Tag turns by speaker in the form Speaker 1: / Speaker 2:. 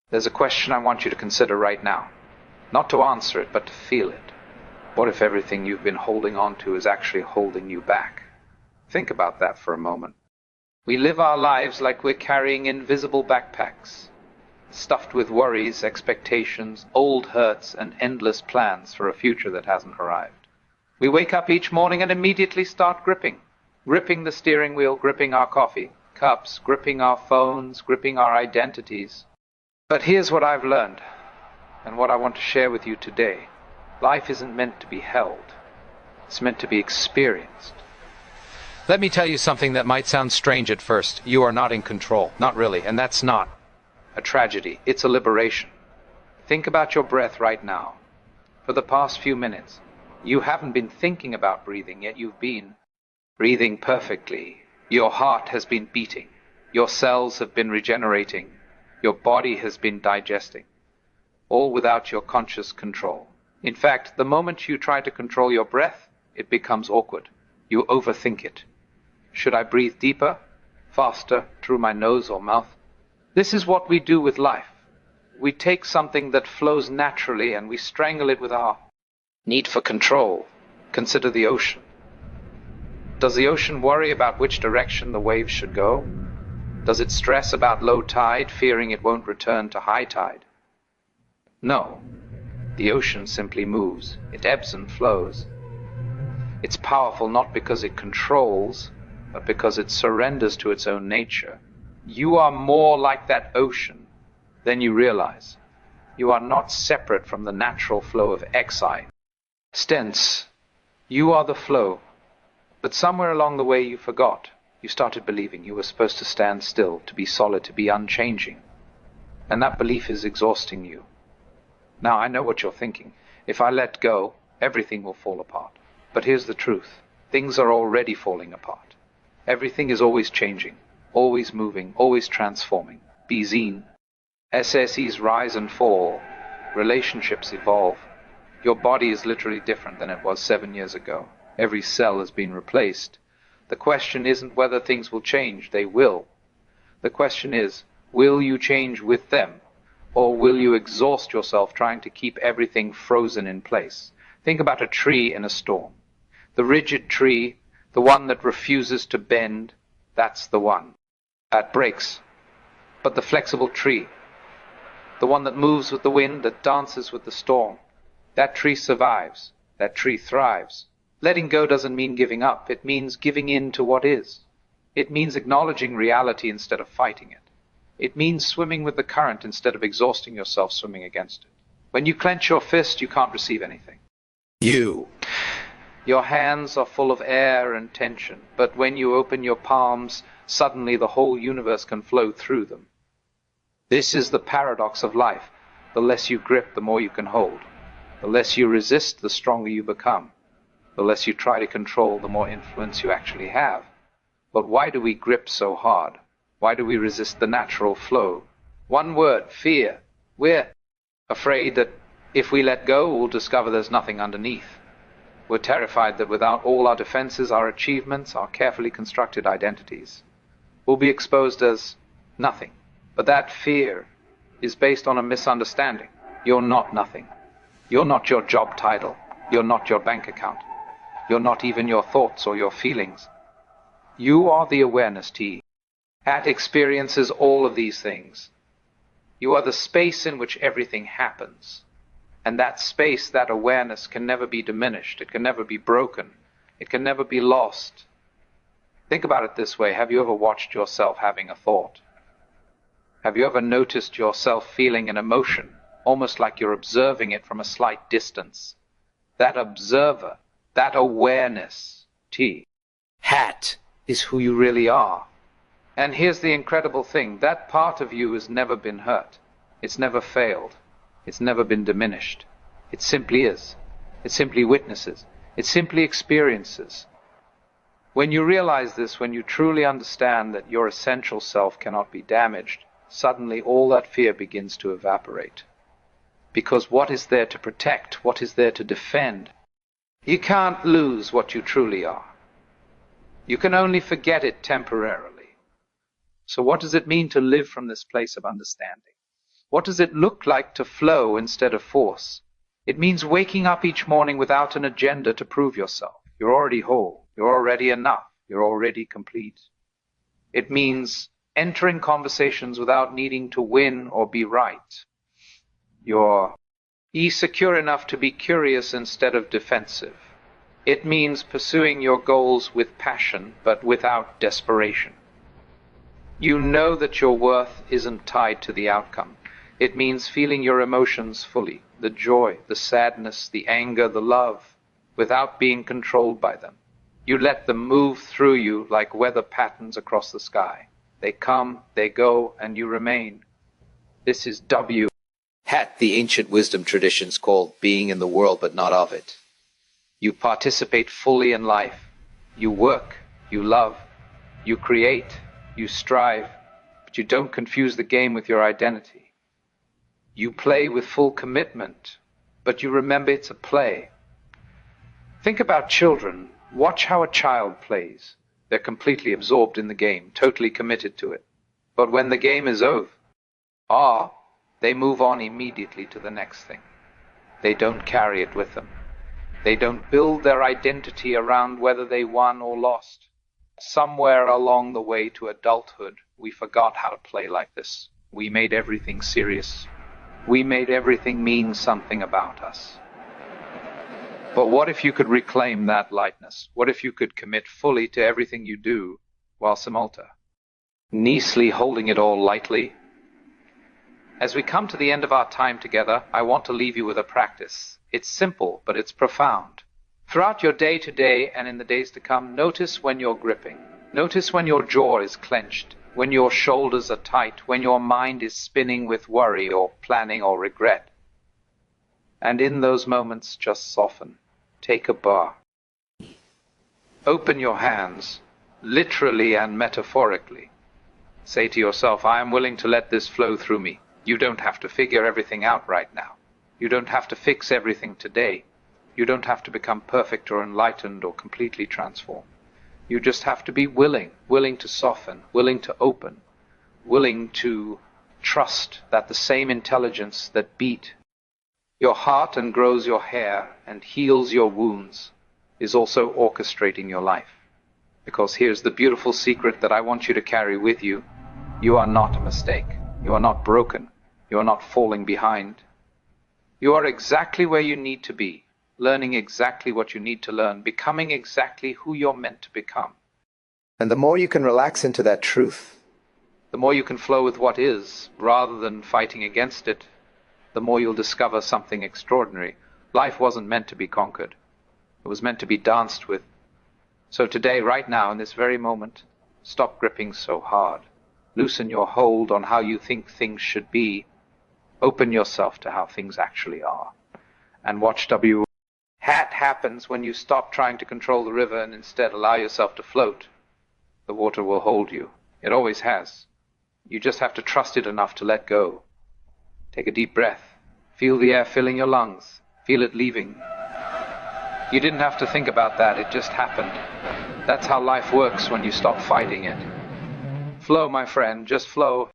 Speaker 1: There's a question I want you to consider right now. Not to answer it, but to feel it. What if everything you've been holding on to is actually holding you back? Think about that for a moment. We live our lives like we're carrying invisible backpacks, stuffed with worries, expectations, old hurts, and endless plans for a future that hasn't arrived. We wake up each morning and immediately start gripping the steering wheel, gripping our coffee cups, gripping our phones, gripping our identities. But here's what I've learned, and what I want to share with you today. Life isn't meant to be held. It's meant to be experienced. Let me tell you something that might sound strange at first. You are not in control. Not really. And that's not a tragedy. It's a liberation. Think about your breath right now. For the past few minutes, you haven't been thinking about breathing, yet you've been breathing perfectly. Your heart has been beating. Your cells have been regenerating. Your body has been digesting. All without your conscious control. In fact, the moment you try to control your breath, it becomes awkward. You overthink it. Should I breathe deeper, faster, through my nose or mouth? This is what we do with life. We take something that flows naturally and we strangle it with our need for control. Consider the ocean. Does the ocean worry about which direction the waves should go? Does it stress about low tide, fearing it won't return to high tide? No. The ocean simply moves. It ebbs and flows. It's powerful not because it controls, but because it surrenders to its own nature. You are more like that ocean than you realize. You are not separate from the natural flow of existence. You are the flow. But somewhere along the way you forgot. You started believing you were supposed to stand still, to be solid, to be unchanging. And that belief is exhausting you. Now I know what you're thinking. If I let go, everything will fall apart. But here's the truth. Things are already falling apart. Everything is always changing, always moving, always transforming. Be seen. SSEs rise and fall. Relationships evolve. Your body is literally different than it was 7 years ago. Every cell has been replaced. The question isn't whether things will change. They will. The question is, will you change with them? Or will you exhaust yourself trying to keep everything frozen in place? Think about a tree in a storm. The rigid tree, the one that refuses to bend, that's the one that breaks. But the flexible tree, the one that moves with the wind, that dances with the storm, that tree survives, that tree thrives. Letting go doesn't mean giving up. It means giving in to what is. It means acknowledging reality instead of fighting it. It means swimming with the current instead of exhausting yourself swimming against it. When you clench your fist, you can't receive anything. Your hands are full of air and tension, but when you open your palms, suddenly the whole universe can flow through them. This is the paradox of life. The less you grip, the more you can hold. The less you resist, the stronger you become. The less you try to control, the more influence you actually have. But why do we grip so hard? Why do we resist the natural flow? One word, fear. We're afraid that if we let go, we'll discover there's nothing underneath. We're terrified that without all our defenses, our achievements, our carefully constructed identities, we'll be exposed as nothing. But that fear is based on a misunderstanding. You're not nothing. You're not your job title. You're not your bank account. You're not even your thoughts or your feelings. You are the awareness that experiences all of these things. You are the space in which everything happens. And that space, that awareness can never be diminished. It can never be broken. It can never be lost. Think about it this way. Have you ever watched yourself having a thought? Have you ever noticed yourself feeling an emotion, almost like you're observing it from a slight distance? That observer, that awareness, hat, is who you really are. And here's the incredible thing. That part of you has never been hurt. It's never failed. It's never been diminished. It simply is. It simply witnesses. It simply experiences. When you realize this, when you truly understand that your essential self cannot be damaged, suddenly all that fear begins to evaporate. Because what is there to protect? What is there to defend? You can't lose what you truly are. You can only forget it temporarily. So what does it mean to live from this place of understanding? What does it look like to flow instead of force? It means waking up each morning without an agenda to prove yourself. You're already whole. You're already enough. You're already complete. It means entering conversations without needing to win or be right. You're secure enough to be curious instead of defensive. It means pursuing your goals with passion, but without desperation. You know that your worth isn't tied to the outcome. It means feeling your emotions fully, the joy, the sadness, the anger, the love, without being controlled by them. You let them move through you like weather patterns across the sky. They come, they go, and you remain. This is the ancient wisdom traditions called being in the world but not of it. You participate fully in life. You work, you love, you create, you strive, but you don't confuse the game with your identity. You play with full commitment, but you remember it's a play. Think about children. Watch how a child plays. They're completely absorbed in the game, totally committed to it. But when the game is over, they move on immediately to the next thing. They don't carry it with them. They don't build their identity around whether they won or lost. Somewhere along the way to adulthood, we forgot how to play like this. We made everything serious. We made everything mean something about us. But what if you could reclaim that lightness? What if you could commit fully to everything you do while simultaneously holding it all lightly? As we come to the end of our time together, I want to leave you with a practice. It's simple, but it's profound. Throughout your day to day and in the days to come, notice when you're gripping. Notice when your jaw is clenched, when your shoulders are tight, when your mind is spinning with worry or planning or regret. And in those moments, just soften. Take a bar. Open your hands, literally and metaphorically. Say to yourself, I am willing to let this flow through me. You don't have to figure everything out right now. You don't have to fix everything today. You don't have to become perfect or enlightened or completely transformed. You just have to be willing to soften, willing to open, willing to trust that the same intelligence that beat your heart and grows your hair and heals your wounds is also orchestrating your life. Because here's the beautiful secret that I want you to carry with you. You are not a mistake. You are not broken. You are not falling behind. You are exactly where you need to be, learning exactly what you need to learn, becoming exactly who you're meant to become.
Speaker 2: And the more you can relax into that truth,
Speaker 1: the more you can flow with what is, rather than fighting against it, the more you'll discover something extraordinary. Life wasn't meant to be conquered. It was meant to be danced with. So today, right now, in this very moment, stop gripping so hard. Loosen your hold on how you think things should be. Open yourself to how things actually are. And watch happens when you stop trying to control the river and instead allow yourself to float. The water will hold you. It always has. You just have to trust it enough to let go. Take a deep breath. Feel the air filling your lungs. Feel it leaving. You didn't have to think about that. It just happened. That's how life works when you stop fighting it. Flow, my friend. Just flow.